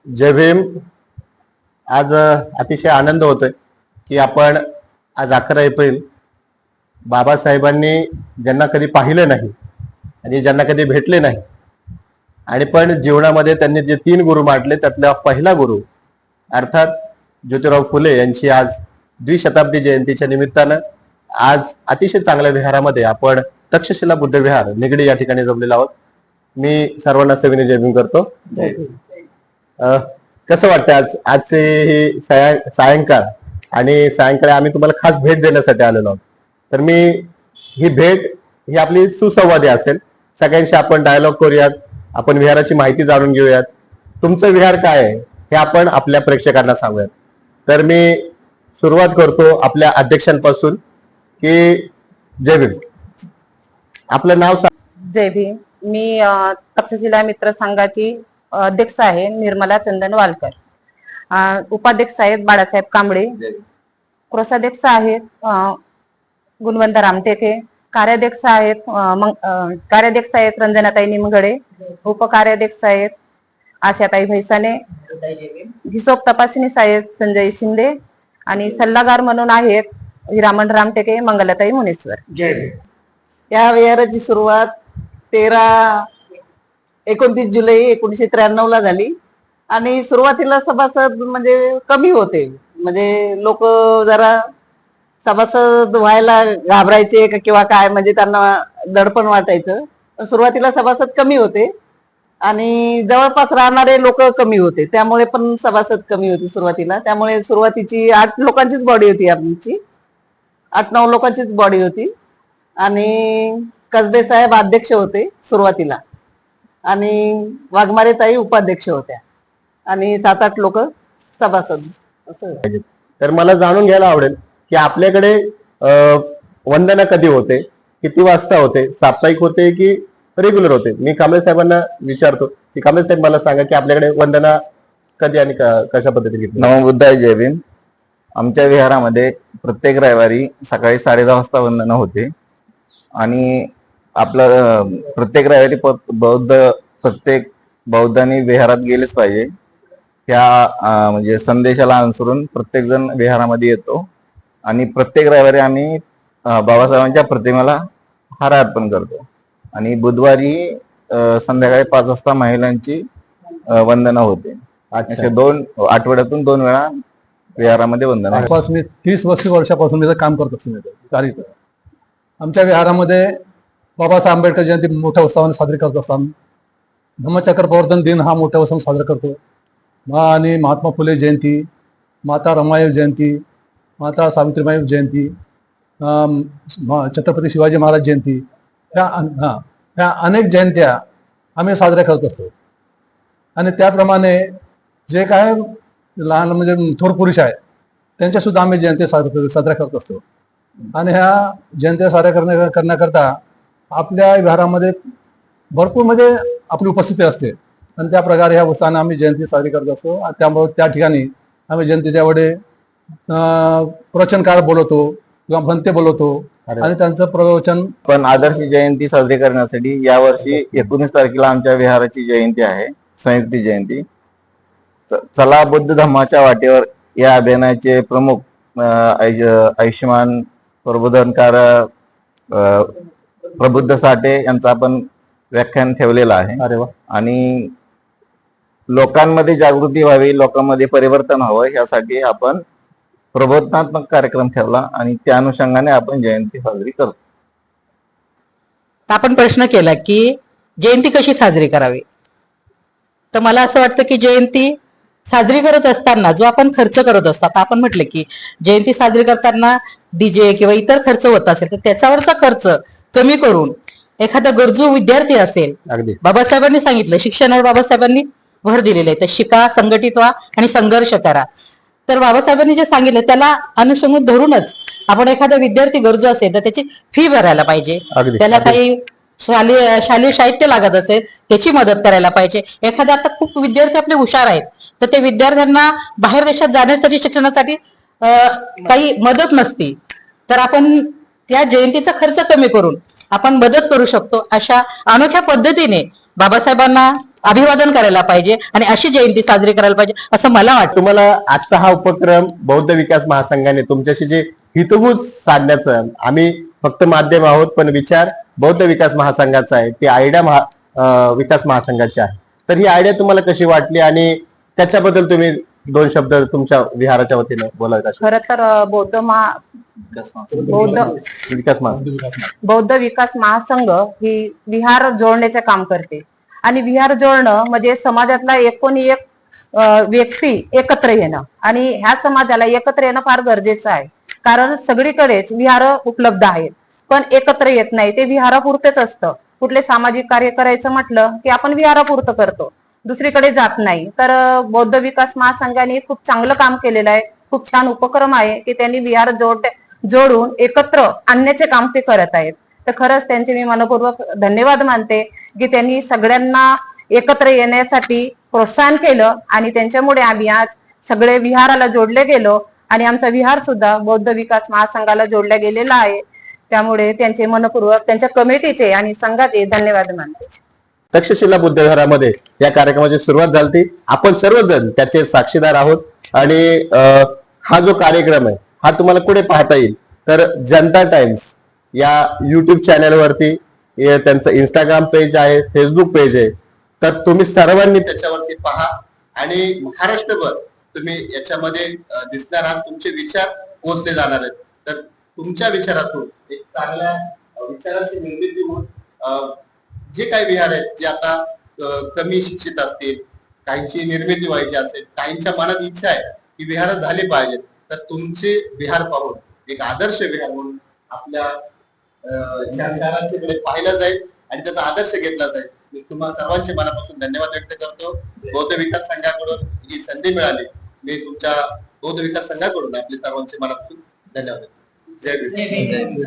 जय भीम. आज अतिशय आनंद होतोय की आपण आज 11 एप्रिल बाबासाहेबांनी ज्यांना कधी पाहिलं नाही आणि ज्यांना कधी भेटले नाही आणि पण जीवनामध्ये त्यांनी जे 3 गुरु मांडले त्यातला पहिला गुरु अर्थात ज्योतिराव फुले यांची आज द्विशताब्दी जयंतीच्या निमित्तानं आज अतिशय चांगल्या विहारामध्ये आपण तक्षशिला बुद्ध विहार निगडी या ठिकाणी जमलेलो आहोत. मी सर्वांना सविनय जय भीम करतो. कसं वाटतं आजचे हे सायंकाळ आणि सायंकाळी आम्ही तुम्हाला खास भेट देण्यासाठी आलेलो आहोत. तर मी ही भेट ही आपली सुसंवादी असेल. सगळ्यांशी आपण डायलॉग करूयात, आपण विहाराची माहिती जाणून घेऊयात, तुमचं विहार काय आहे हे आपण आपल्या प्रेक्षकांना सांगूयात. तर मी सुरुवात करतो आपल्या अध्यक्षांपासून की जय भीम. आपलं नाव सांग. जय भीम. मी तक्षशिला मित्र संघाची अध्यक्ष आहे निर्मला चंदन वालकर. उपाध्यक्ष आहेत बाळासाहेब कांबळे. कोषाध्यक्ष आहेत गुणवंत रामटेके. कार्याध्यक्ष आहेत रंजनाताई निमगडे. उपकार्याध्यक्ष आहेत आशाताई भैसाने. हिशोब तपासनीस आहेत संजय शिंदे आणि सल्लागार म्हणून आहेत हिरामण रामटेके, मंगलाताई मुनेश्वर. या विहाराची सुरुवात 29 जुलै 1993 ला झाली आणि सुरुवातीला सभासद म्हणजे कमी होते. म्हणजे लोक जरा सभासद व्हायला घाबरायचे किंवा काय, म्हणजे त्यांना दडपण वाटायचं. सुरुवातीला सभासद कमी होते आणि जवळपास राहणारे लोक कमी होते, त्यामुळे पण सभासद कमी होते सुरुवातीला. त्यामुळे सुरुवातीची 8 लोकांचीच बॉडी होती, आमची 8-9 लोकांचीच बॉडी होती. आणि कसबे साहेब अध्यक्ष होते सुरुवातीला आणि वाघमारे ताई उपाध्यक्ष होत्या आणि 7-8 लोक सभासद असं. तर मला जाणून घ्यायला आवडेल की आपल्याकडे वंदना कधी होते, किती वाजता होते, साप्ताहिक होते की रेग्युलर होते? मी कांबळे साहेबांना विचारतो की कांबळे साहेब मला सांगा की आपल्याकडे वंदना कधी आणि कशा पद्धतीने घेतली? नमो बुद्धाय जय भीम. आमच्या विहारामध्ये प्रत्येक रविवारी सकाळी 10:30 वाजता वंदना होते आणि आपलं प्रत्येक रविवारी प्रत्येक बौद्धांनी विहारात गेलेच पाहिजे ह्या म्हणजे संदेशाला अनुसरून प्रत्येक जण विहारामध्ये येतो आणि प्रत्येक रविवारी आम्ही बाबासाहेबांच्या प्रतिमेला हार अर्पण करतो. आणि बुधवारी संध्याकाळी 5 वाजता महिलांची वंदना होते. असे 2 आठवड्यातून 2 वेळा विहारामध्ये वंदना. मी 30 वर्षापासून मी काम करत असतो. कार्य आमच्या विहारामध्ये बाबासाहेब आंबेडकर जयंती मोठ्या उत्साहाने साजरी करत असताना धम्मचक्र प्रवर्तन दिन हा मोठ्या उत्साहाने साजरा करतो. आणि महात्मा फुले जयंती, माता रमाई जयंती, माता सावित्रीबाई जयंती, छत्रपती शिवाजी महाराज जयंती, ह्या अनेक जयंत्या आम्ही साजऱ्या करत असतो. आणि त्याप्रमाणे जे काय लहान म्हणजे थोर पुरुष आहेत त्यांच्या सुद्धा आम्ही जयंती साजऱ्या करत असतो. आणि ह्या जयंत्या साजऱ्या करण्याकरता आपल्या विहारामध्ये भरपूर म्हणजे आपली उपस्थिती असते आणि त्या प्रकारे ह्या उत्साहाने आम्ही जयंती साजरी करत असतो. आणि त्यामुळे त्या ठिकाणी आम्ही जयंतीच्या वेळी प्रवचनकार बोलवतो किंवा भंते बोलवतो आणि त्यांचं प्रवचन. पण आदर्श जयंती साजरी करण्यासाठी यावर्षी 19 तारखेला आमच्या विहाराची जयंती आहे, संयुक्त जयंती. चला बुद्ध धम्माच्या वाटेवर या अभियानाचे प्रमुख आयुष्यमान प्रबोधनकार प्रबुद्ध साठे यांचा आपण व्याख्यान ठेवलेलं आहे. अरे वा. आणि लोकांमध्ये जागृती व्हावी, लोकांमध्ये परिवर्तन व्हावं यासाठी आपण प्रबोधनात्मक कार्यक्रम ठेवला आणि त्या अनुषंगाने आपण जयंती साजरी करतो. आपण प्रश्न केला की जयंती कशी साजरी करावी, तर मला असं वाटतं की जयंती साजरी करत असताना जो आपण खर्च करत असतो, आता आपण म्हटलं की जयंती साजरी करताना डीजे किंवा इतर खर्च होत असेल तर त्याच्यावरचा खर्च कमी करून एखादा गरजू विद्यार्थी असेल, अगदी बाबासाहेबांनी सांगितलं शिक्षणावर बाबासाहेबांनी भर दिलेला आहे, तर शिका, संघटित व्हा आणि संघर्ष करा. तर बाबासाहेबांनी जे सांगितलं त्याला अनुषंगाने धरूनच आपण एखादा विद्यार्थी गरजू असेल तर त्याची फी भरायला पाहिजे. त्याला काही शालेय साहित्य लागत असेल त्याची मदत करायला पाहिजे. एखादा आता खूप विद्यार्थी आपले हुशार आहेत तर ते विद्यार्थ्यांना बाहेर देशात जाण्यासाठी शिक्षणासाठी काही मदत नसती, तर आपण त्या जयंतीचा खर्च कमी करून आपण मदत करू शकतो. अशा अनोख्या पद्धतीने बाबासाहेबांना अभिवादन करायला पाहिजे आणि अशी जयंती साजरी करायला पाहिजे असं मला वाटतं. तुम्हाला आजचा हा उपक्रम बौद्ध विकास महासंघाने तुमच्याशी जे हितगुज साधण्याचं, आम्ही फक्त माध्यम आहोत पण विचार बौद्ध विकास महासंघाचा आहे, ती आयडिया विकास महासंघाची आहे. तर ही आयडिया तुम्हाला कशी वाटली आणि त्याच्याबद्दल तुम्ही 2 शब्द तुमच्या विहाराच्या वतीने बोलायला. खरं तर बौद्ध विकास महासंघ ही विहार जोडण्याचे काम करते आणि विहार जोडणं म्हणजे समाजातला एकोणी एक व्यक्ती एकत्र येणं आणि ह्या समाजाला एकत्र येणं फार गरजेचं आहे. कारण सगळीकडेच विहार उपलब्ध आहेत पण एकत्र येत नाही, ते विहारापुरतेच असतं. कुठले सामाजिक कार्य करायचं म्हटलं की आपण विहारापुरतं करतो, दुसरीकडे जात नाही. तर बौद्ध विकास महासंघाने खूप चांगलं काम केलेलं आहे, खूप छान उपक्रम आहे की त्यांनी विहार जोडून एकत्र आणण्याचे काम ते करत आहेत. तर खरंच त्यांचे मी मनपूर्वक धन्यवाद मानते की त्यांनी सगळ्यांना एकत्र येण्यासाठी प्रोत्साहन केलं आणि त्यांच्यामुळे आम्ही आज सगळे विहाराला जोडले गेलो आणि आमचा विहार सुद्धा बौद्ध विकास महासंघाला जोडला गेलेला आहे. त्यामुळे त्यांचे मनपूर्वक त्यांच्या कमिटीचे आणि संघाचे धन्यवाद मानते. तक्षशिला बुद्ध विहारामध्ये या कार्यक्रमाची सुरुवात झाली. आपण सर्वजण त्याचे साक्षीदार आहोत आणि हा जो कार्यक्रम आहे हा तुम्हाला कुठे पाहता येईल तर जनता टाइम्स या युट्यूब चॅनलवरती, त्यांचं इंस्टाग्राम पेज आहे, फेसबुक पेज आहे. तर तुम्ही सर्वांनी त्याच्यावरती पहा आणि महाराष्ट्रभर तुम्ही याच्यामध्ये दिसणार आहात. तुमचे विचार पोहोचले जाणार आहेत. तर तुमच्या विचारातून एक चांगल्या विचाराची निर्मिती होऊन जे काही विहार आहेत जे आता कमी शिक्षित असतील, काहींची निर्मिती व्हायची असेल, काहींच्या मनात इच्छा आहे की विहार झाले पाहिजेत, तर तुमचे विहार पाहून एक आदर्श विहार म्हणून आपल्या विचारधारांकडे पाहिलं जाईल आणि त्याचा आदर्श घेतला जाईल. मी तुम्हाला सर्वांचे मनापासून धन्यवाद व्यक्त करतो. बौद्ध विकास संघाकडून ही संधी मिळाली, मी तुमच्या बौद्ध विकास संघाकडून आपले सर्वांचे मनापासून धन्यवाद. जय भीम.